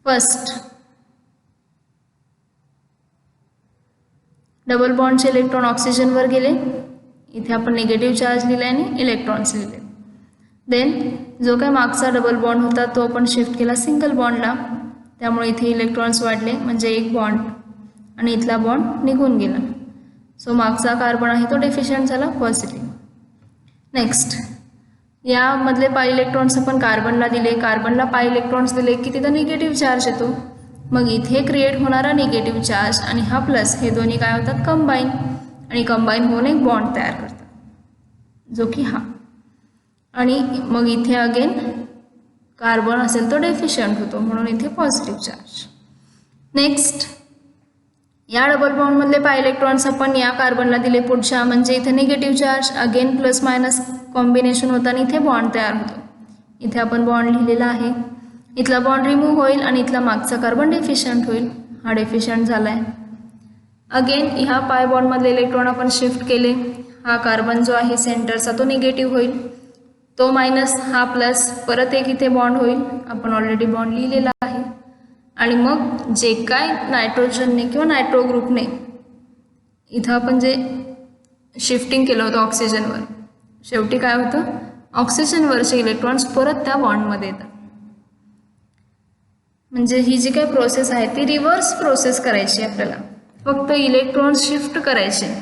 फर्स्ट डबल बॉन्डचे इलेक्ट्रॉन ऑक्सिजनवर गेले, इथे आपण निगेटिव्ह चार्ज लिहिले आणि इलेक्ट्रॉन्स लिहिले. देन जो काही मागचा डबल बॉन्ड होता तो आपण शिफ्ट केला सिंगल बॉन्डला, त्यामुळे इथे इलेक्ट्रॉन्स वाढले म्हणजे एक बॉन्ड आणि इथला बॉन्ड निघून गेला. सो मागचा कार्बन आहे तो डेफिशियंट झाला, पॉझिटिव्ह. नेक्स्ट यामधले पाय इलेक्ट्रॉन्स आपण कार्बनला दिले, कार्बनला पाय इलेक्ट्रॉन्स दिले की तिथं निगेटिव्ह चार्ज येतो. मग इथे क्रिएट होणारा निगेटिव्ह चार्ज आणि हा प्लस हे दोन्ही काय होतात कंबाईन, आणि कंबाईन होऊन एक बॉन्ड तयार करतात जो की हा. आणि मग इथे अगेन कार्बन असेल तो डेफिशियंट होतो म्हणून इथे पॉझिटिव्ह चार्ज. नेक्स्ट या डबल बॉन्डमधले पाय इलेक्ट्रॉन्स आपण या कार्बनला दिले पुढच्या, म्हणजे इथे negative charge again plus minus combination होतं आणि इथे बॉन्ड तयार होतो. इथे आपण बॉन्ड लिहिलेला आहे. इथला बॉन्ड रिमूव्ह होईल आणि इथला मागचा कार्बन डेफिशियंट होईल. हा डेफिशियंट झाला आहे. अगेन ह्या पाय बॉन्डमधले इलेक्ट्रॉन आपण शिफ्ट केले. हा कार्बन जो आहे सेंटरचा तो निगेटिव्ह होईल, तो मायनस, हा प्लस, परत एक इथे बॉन्ड होईल. आपण ऑलरेडी बॉन्ड लिहिलेला आहे. आणि मग जे काय नायट्रोजनने किंवा नायट्रो ग्रुपने इथं आपण जे शिफ्टिंग केलं होतं ऑक्सिजनवर, शेवटी काय होतं ऑक्सिजनवरचे इलेक्ट्रॉन्स परत त्या बॉन्डमध्ये येतात. म्हणजे ही जी काही प्रोसेस आहे ती रिव्हर्स प्रोसेस करायची आपल्याला, फक्त इलेक्ट्रॉन्स शिफ्ट करायचे.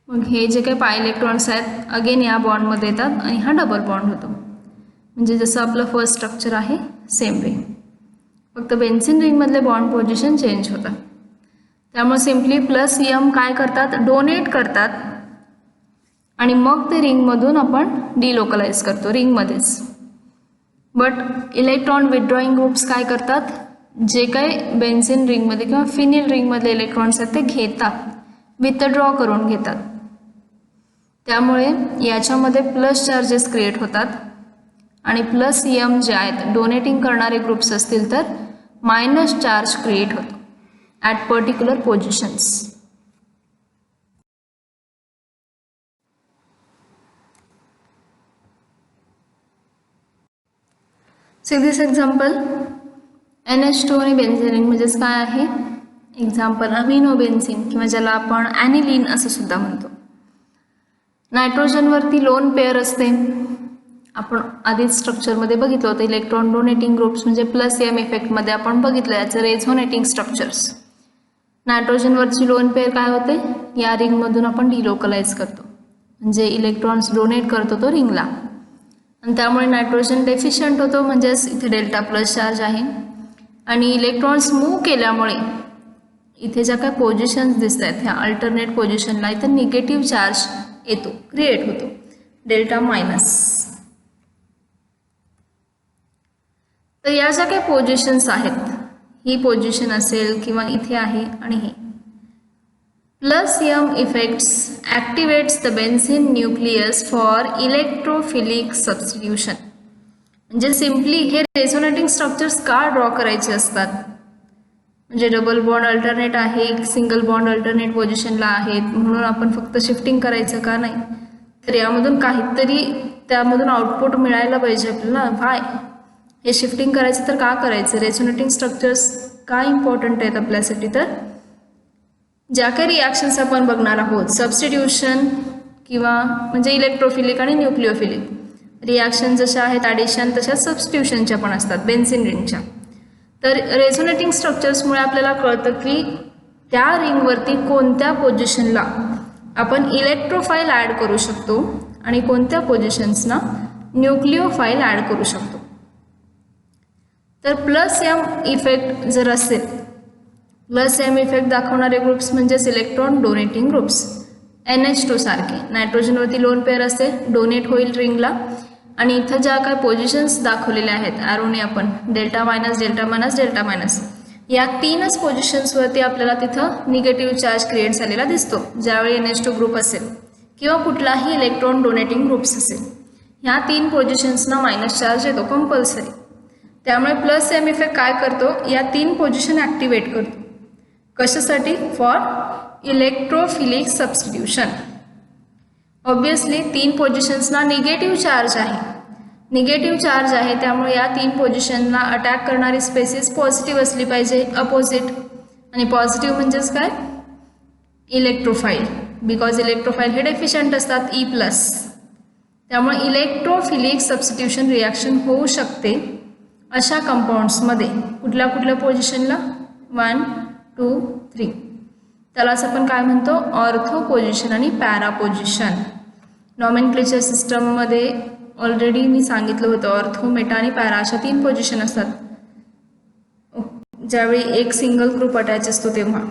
मग हे जे काही पाय इलेक्ट्रॉन्स आहेत अगेन या बॉन्डमध्ये येतात आणि हा डबल बॉन्ड होतो. म्हणजे जसं आपलं फर्स्ट स्ट्रक्चर आहे सेम वे, फक्त बेन्झीन रिंगमधले बॉन्ड पोझिशन चेंज होतात. त्यामुळे सिम्पली प्लस एम काय करतात डोनेट करतात आणि मग ते रिंगमधून आपण डिलोकलाइज करतो रिंगमध्येच. बट इलेक्ट्रॉन विथड्रॉईंग ग्रुप्स काय करतात, जे काही बेन्झीन रिंगमध्ये किंवा फिनिल रिंगमधले इलेक्ट्रॉन्स आहेत ते घेतात, विथड्रॉ करून घेतात. त्यामुळे याच्यामध्ये प्लस चार्जेस क्रिएट होतात आणि प्लस एम जे आहेत डोनेटिंग करणारे ग्रुप्स असतील तर मायनस चार्ज क्रिएट होतो at particular positions. So this example NH2 आणि बेन्झीन रिंग म्हणजेच काय आहे, एक्झाम्पल अमिनो बेन्झीन किंवा ज्याला आपण ॲनिलीन असं सुद्धा म्हणतो. नायट्रोजनवरती लोन पेअर असते. आपण आधीच स्ट्रक्चरमध्ये बघितलं होतं इलेक्ट्रॉन डोनेटिंग ग्रुप्स म्हणजे प्लस एम इफेक्टमध्ये आपण बघितलं याचं रेझोनेटिंग स्ट्रक्चर्स. नायट्रोजनवरची लोन पेअर काय होते, या रिंगमधून आपण डिलोकलाइज करतो, म्हणजे इलेक्ट्रॉन्स डोनेट करतो तो रिंगला, आणि त्यामुळे नायट्रोजन डेफिशियंट होतो, म्हणजेच इथे डेल्टा प्लस चार्ज आहे. आणि इलेक्ट्रॉन्स मूव्ह केल्यामुळे इथे ज्या काही पोझिशन्स दिसत आहेत ह्या अल्टरनेट पोझिशनला इथं निगेटिव्ह चार्ज येतो, क्रिएट होतो, डेल्टा मायनस. तर या ज्या काही पोझिशन्स आहेत, ही पोझिशन असेल किंवा इथे आहे आणि हे plus M effects activates the benzene nucleus for electrophilic substitution. म्हणजे सिम्पली हे रेझोनेटिंग स्ट्रक्चर्स का ड्रॉ करायचे असतात, म्हणजे डबल बॉन्ड अल्टरनेट आहे, सिंगल बॉन्ड अल्टरनेट पोझिशनला आहेत म्हणून आपण फक्त शिफ्टिंग करायचं का नाही, तर यामधून काहीतरी त्यामधून आउटपुट मिळायला पाहिजे आपल्याला. व्हाय हे शिफ्टिंग करायचं तर का करायचं, रेझोनेटिंग स्ट्रक्चर्स का इम्पॉर्टंट आहेत आपल्यासाठी, तर ज्या काही रिॲक्शन्स आपण बघणार आहोत सबस्टिट्यूशन किंवा म्हणजे इलेक्ट्रोफिलिक आणि न्यूक्लिओफिलिक रिॲक्शन जशा आहेत ॲडिशन तशाच सबस्टिट्यूशनच्या पण असतात बेन्झीन रिंगच्या. तर रेझोनेटिंग स्ट्रक्चर्समुळे आपल्याला कळतं की त्या रिंगवरती कोणत्या पोझिशनला आपण इलेक्ट्रोफाईल ॲड करू शकतो आणि कोणत्या पोझिशन्सना न्यूक्लिओफाईल ॲड करू शकतो. तर प्लस एम इफेक्ट जर असेल, प्लस एम इफेक्ट दाखवणारे ग्रुप्स म्हणजेच इलेक्ट्रॉन डोनेटिंग ग्रुप्स NH2 सारखे, नायट्रोजनवरती लोन पेअर असेल, डोनेट होईल रिंगला, आणि इथं ज्या काय पोझिशन्स दाखवलेल्या आहेत ॲरोने आपण delta minus delta minus delta minus, या तीनच पोझिशन्सवरती आपल्याला तिथं निगेटिव्ह चार्ज क्रिएट झालेला दिसतो ज्यावेळी NH2 ग्रुप असेल किंवा कुठलाही इलेक्ट्रॉन डोनेटिंग ग्रुप्स असेल. ह्या तीन पोझिशन्सना मायनस चार्ज येतो कंपल्सरी. त्यामुळे प्लस एम इफेक्ट काय करतो, या तीन पोझिशन ॲक्टिवेट करतो. कशासाठी, फॉर इलेक्ट्रोफिलिक सबस्टिट्यूशन. ऑब्वियसली तीन पोझिशन्सना निगेटिव्ह चार्ज आहे, निगेटिव्ह चार्ज आहे, त्यामुळे या तीन पोझिशनला अटॅक करणारी स्पेसिस पॉझिटिव्ह असली पाहिजे, अपोजिट. आणि पॉझिटिव्ह म्हणजेच काय, इलेक्ट्रोफाईल, बिकॉज इलेक्ट्रोफाईल हे डेफिशियंट असतात E+. त्यामुळे इलेक्ट्रोफिलिक सबस्टिट्यूशन रिॲक्शन होऊ शकते अशा कंपाऊंड्समध्ये. कुठल्या कुठल्या पोझिशनला, 1, 2, 3. त्यालाच आपण काय म्हणतो, ऑर्थो पोझिशन आणि पॅरा पोझिशन. नॉमेनक्लेचर सिस्टममध्ये ऑलरेडी मी सांगितलं होतं ऑर्थो, मेटा आणि पॅरा अशा 3 पोझिशन असतात. ज्यावेळी एक सिंगल ग्रुप अटॅच असतो तेव्हा.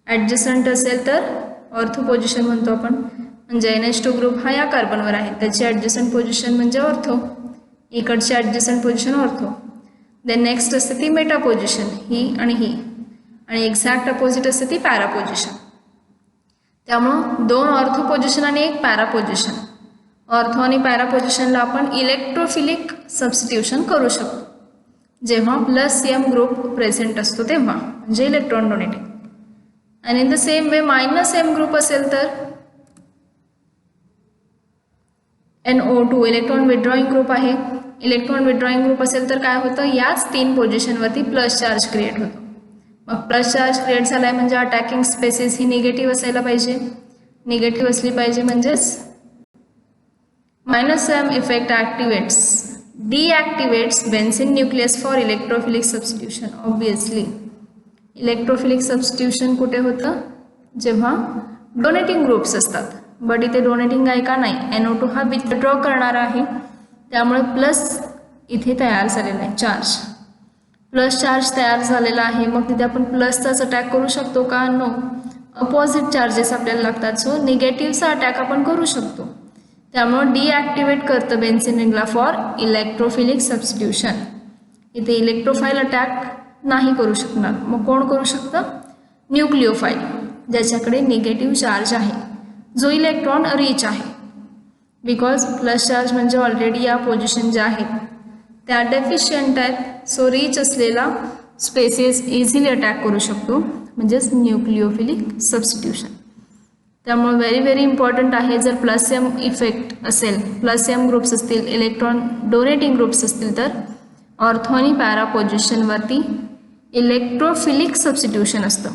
ॲडजसंट असेल तर ऑर्थो पोझिशन म्हणतो आपण. म्हणजे NH2 ग्रुप हा या कार्बनवर आहे, त्याची ॲडजसंट पोझिशन म्हणजे ऑर्थो, इकडची ॲडजसंट पोझिशन ऑर्थो. देन नेक्स्ट असते ती मेटा पोझिशन, ही आणि ही, आणि एक्झॅक्ट अपोजिट असते ती पॅरा पोझिशन. त्यामुळं 2 ऑर्थो पोझिशन आणि 1 पॅरा पोझिशन. ऑर्थो आणि पॅरा पोझिशनला आपण इलेक्ट्रोफिलिक सबस्टिट्यूशन करू शकतो जेव्हा +M ग्रुप प्रेझेंट असतो तेव्हा, म्हणजे इलेक्ट्रॉन डोनेटिंग. आणि in the same way -M group असेल तर NO2 इलेक्ट्रॉन विथड्रॉइंग ग्रुप आहे. इलेक्ट्रॉन विथड्रॉइंग ग्रुप असेल तर काय होतं, याच 3 पोझिशनवरती प्लस चार्ज क्रिएट होतो. मग प्लस चार्ज क्रिएट झाला आहे म्हणजे अटॅकिंग स्पेसिस ही निगेटिव्ह असायला पाहिजे. निगेटिव्ह असली पाहिजे म्हणजेच -M effect deactivates benzene nucleus for electrophilic substitution. Obviously electrophilic substitution कुठे होतं, जेव्हा डोनेटिंग ग्रुप्स असतात. बट इथे डोनेटिंग आहे का, नाही. NO2 हा विथड्रॉ करणारा आहे, त्यामुळे प्लस इथे तयार झालेला आहे चार्ज. प्लस चार्ज तयार झालेला आहे, मग तिथे आपण प्लसचाच अटॅक करू शकतो का, नो. अपोजिट चार्जेस आपल्याला लागतात. सो निगेटिव्हचा अटॅक आपण करू शकतो. त्यामुळे डिॲक्टिवेट करतं बेन्झीन रिंगला फॉर इलेक्ट्रोफिलिक सबस्टिट्यूशन. इथे इलेक्ट्रोफाईल अटॅक नाही करू शकणार. मग कोण करू शकतं, न्यूक्लिओफाईल, ज्याच्याकडे निगेटिव्ह चार्ज आहे, जो इलेक्ट्रॉन रिच आहे. बिकॉज प्लस चार्ज म्हणजे ऑलरेडी या पोझिशन ज्या आहेत त्या डेफिशियंट आहेत. सो रिच असलेला स्पेसिस इझिली अटॅक करू शकतो, म्हणजेच न्यूक्लिओफिलिक सबस्टिट्यूशन. त्यामुळे व्हेरी इम्पॉर्टंट आहे. जर +M इफेक्ट असेल, +M ग्रुप्स असतील, इलेक्ट्रॉन डोनेटिंग ग्रुप्स असतील तर ऑर्थो आणि पॅरा पोझिशनवरती इलेक्ट्रोफिलिक सबस्टिट्यूशन असतं.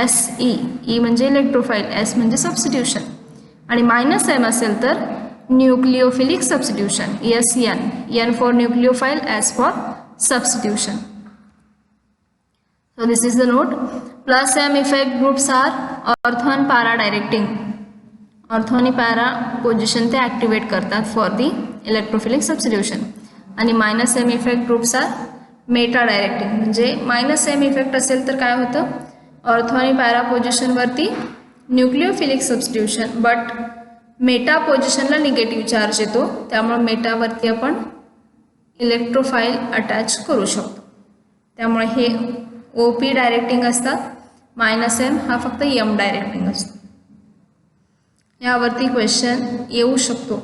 SE म्हणजे इलेक्ट्रोफाईल, S म्हणजे सबस्टिट्यूशन, आणि -M असेल तर nucleophilic substitution. N for nucleophile, S for substitution. So this is the note. +M effect groups are ortho and para directing. Ortho आणि पॅरा पोझिशन ते activate करतात for the electrophilic substitution. आणि -M effect groups are meta directing. म्हणजे -M effect असेल तर काय होतं, ortho आणि पॅरा पोझिशनवरती न्यूक्लिओफिलिक सबस्टिट्यूशन, बट मेटा पोझिशनला निगेटिव्ह चार्ज येतो, त्यामुळे मेटावरती आपण इलेक्ट्रोफाईल अटॅच करू शकतो. त्यामुळे हे OP डायरेक्टिंग असतात, -M हा फक्त M डायरेक्टिंग असतो. यावरती क्वेश्चन येऊ शकतो.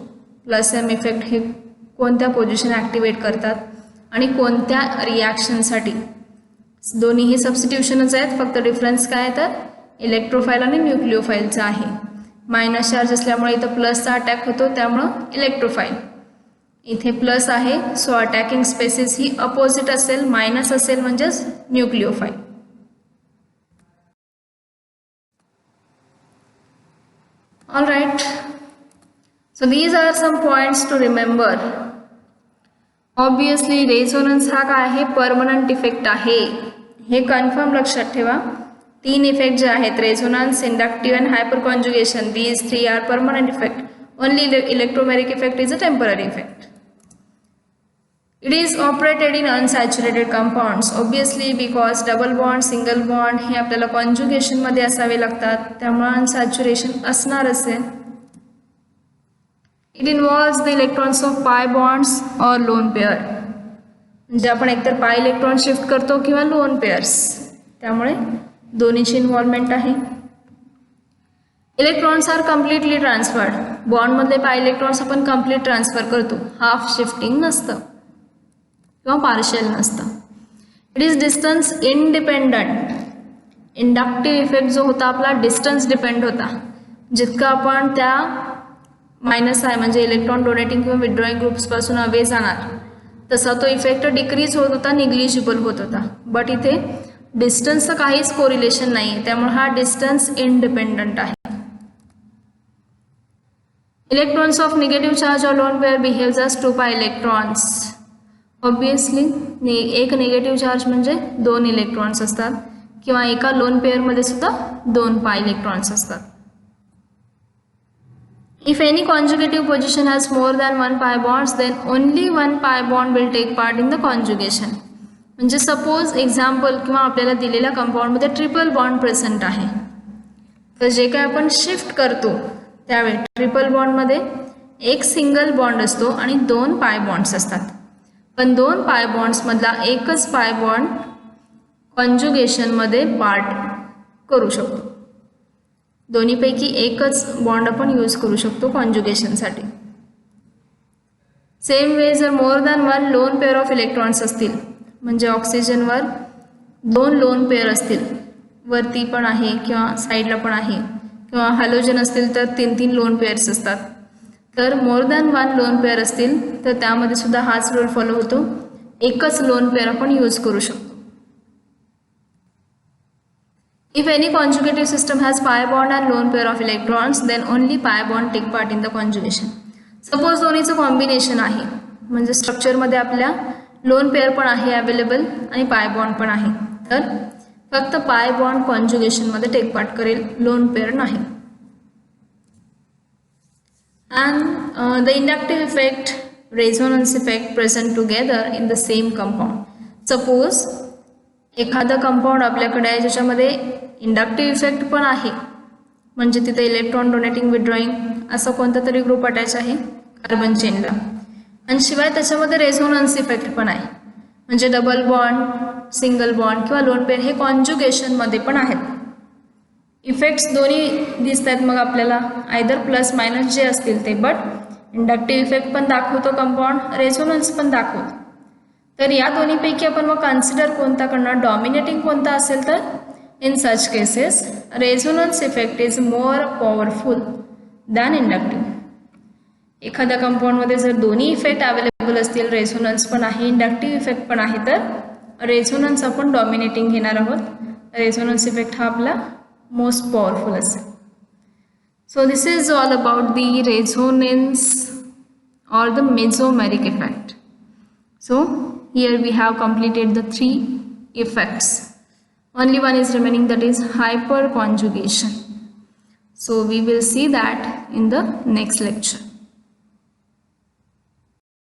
+M इफेक्ट हे कोणत्या पोझिशन ॲक्टिवेट करतात आणि कोणत्या रिॲक्शनसाठी. दोन्हीही सबस्टिट्यूशनच आहेत, फक्त डिफरन्स काय तर इलेक्ट्रोफाईल आणि न्यूक्लिओफाईलचा आहे. मायनस चार्ज असल्यामुळे इथं प्लसचा अटॅक होतो, त्यामुळं इलेक्ट्रोफाईल. इथे प्लस आहे, सो अटॅकिंग स्पेसिस ही अपोजिट असेल, मायनस असेल म्हणजेच nucleophile. All right, so these are some points to remember. Obviously resonance हा काय आहे, परमनंट इफेक्ट आहे, हे कन्फर्म लक्षात ठेवा. 3 इफेक्ट जे आहेत, resonance, inductive and hyperconjugation, these 3 are permanent effect. Only electromeric effect is a temporary effect. It is operated in unsaturated compounds, obviously because double bond, single bond हे आपल्याला conjugation मध्ये असावे लागतात, त्यामुळे अनसॅच्युरेशन असणार असेल. It involves the electrons of pi bonds or lone pair. म्हणजे आपण एकतर पाय इलेक्ट्रॉन शिफ्ट करतो किंवा लोन पेअर्स, त्यामुळे दोन्हीची इन्व्हॉल्वमेंट आहे. Electrons are completely transferred. बॉन्डमधले पाय इलेक्ट्रॉन्स आपण कम्प्लीट ट्रान्सफर करतो, हाफ शिफ्टिंग नसतं किंवा पार्शियल नसतं. It is distance independent. Inductive effect जो होता आपला डिस्टन्स डिपेंड होता. जितकं आपण त्या मायनस आहे म्हणजे इलेक्ट्रॉन डोनेटिंग किंवा विथड्रॉइंग ग्रुप्सपासून अवे जाणार तसा तो इफेक्ट डिक्रीज होत होता, निग्लिजिबल होत होता. बट इथे डिस्टन्सचं काहीच कोरिलेशन नाही आहे, त्यामुळे हा डिस्टन्स इंडिपेंडंट आहे. Electrons of negative charge or lone pair behaves as 2 pi electrons. Obviously एक निगेटिव्ह चार्ज म्हणजे 2 इलेक्ट्रॉन्स असतात, किंवा एका लोन पेअरमध्ये सुद्धा 2 पाय इलेक्ट्रॉन्स असतात. If any conjugative position has more than one pi bonds, then only one pi bond will take part in the conjugation. म्हणजे suppose example किंवा आपल्याला दिलेल्या कंपाऊंडमध्ये ट्रिपल बॉन्ड प्रेझेंट आहे, तर जे काय आपण शिफ्ट करतो त्यावेळी ट्रिपल बॉन्डमध्ये एक सिंगल बॉन्ड असतो आणि 2 पाय बॉन्ड्स असतात, पण 2 पाय बॉन्ड्समधला एकच पाय बॉन्ड कॉन्जुगेशनमध्ये पार्ट करू शकतो. दोन्हीपैकी एकच बॉन्ड आपण यूज करू शकतो कॉन्जुगेशनसाठी. सेम वे जर more than one loan pair of electrons असतील, म्हणजे ऑक्सिजनवर 2 लोन पेअर असतील, वरती पण आहे किंवा साईडला पण आहे, किंवा हॅलोजन असतील तर 3 लोन पेअर्स असतात. तर more than one lone pair असतील तर त्यामध्ये सुद्धा हाच रूल फॉलो होतो, एकच लोन पेअर आपण यूज करू शकतो. If any conjugative system has pi bond and lone pair of electrons, then only pi bond take part in the conjugation. Suppose दोन्हीचं कॉम्बिनेशन आहे, म्हणजे स्ट्रक्चरमध्ये आपल्या लोन पेअर पण आहे अवेलेबल आणि पाय बॉन्ड पण आहे, तर फक्त पाय बॉन्ड कॉन्जुगेशनमध्ये टेक पार्ट करेल, लोन पेअर नाही. And the inductive effect, resonance effect present together in the same compound. Suppose एखादं कंपाऊंड आपल्याकडे आहे ज्याच्यामध्ये इंडक्टिव्ह इफेक्ट पण आहे, म्हणजे तिथे इलेक्ट्रॉन डोनेटिंग विड्रॉईंग असं कोणता तरी ग्रुप अटॅच आहे कार्बन चेनला, आणि शिवाय त्याच्यामध्ये रेझोनन्स इफेक्ट पण आहे, म्हणजे डबल बॉन्ड, सिंगल बॉन्ड किंवा लोन पेअर हे कॉन्जुगेशनमध्ये पण आहेत. इफेक्ट्स दोन्ही दिसत आहेत मग आपल्याला, आयदर प्लस मायनस जे असतील ते, बट इंडक्टिव्ह इफेक्ट पण दाखवतो कंपाऊंड, रेझोनन्स पण दाखवतो. तर या दोन्हीपैकी आपण मग कन्सिडर कोणता करणार, डॉमिनेटिंग कोणता असेल तर in such cases resonance effect is more powerful than inductive. एखाद्या कंपाऊंडमध्ये जर दोन्ही इफेक्ट अवेलेबल असतील, रेझोनन्स पण आहे, इंडक्टिव्ह इफेक्ट पण आहे, तर रेझोनन्स आपण डॉमिनेटिंग घेणार आहोत. रेझोनन्स इफेक्ट हा आपला मोस्ट पॉवरफुल असेल. So this is all about the resonance or the mesomeric effect. So here we have completed the 3 effects. Only one is remaining, that is hyperconjugation. So we will see that in the next lecture.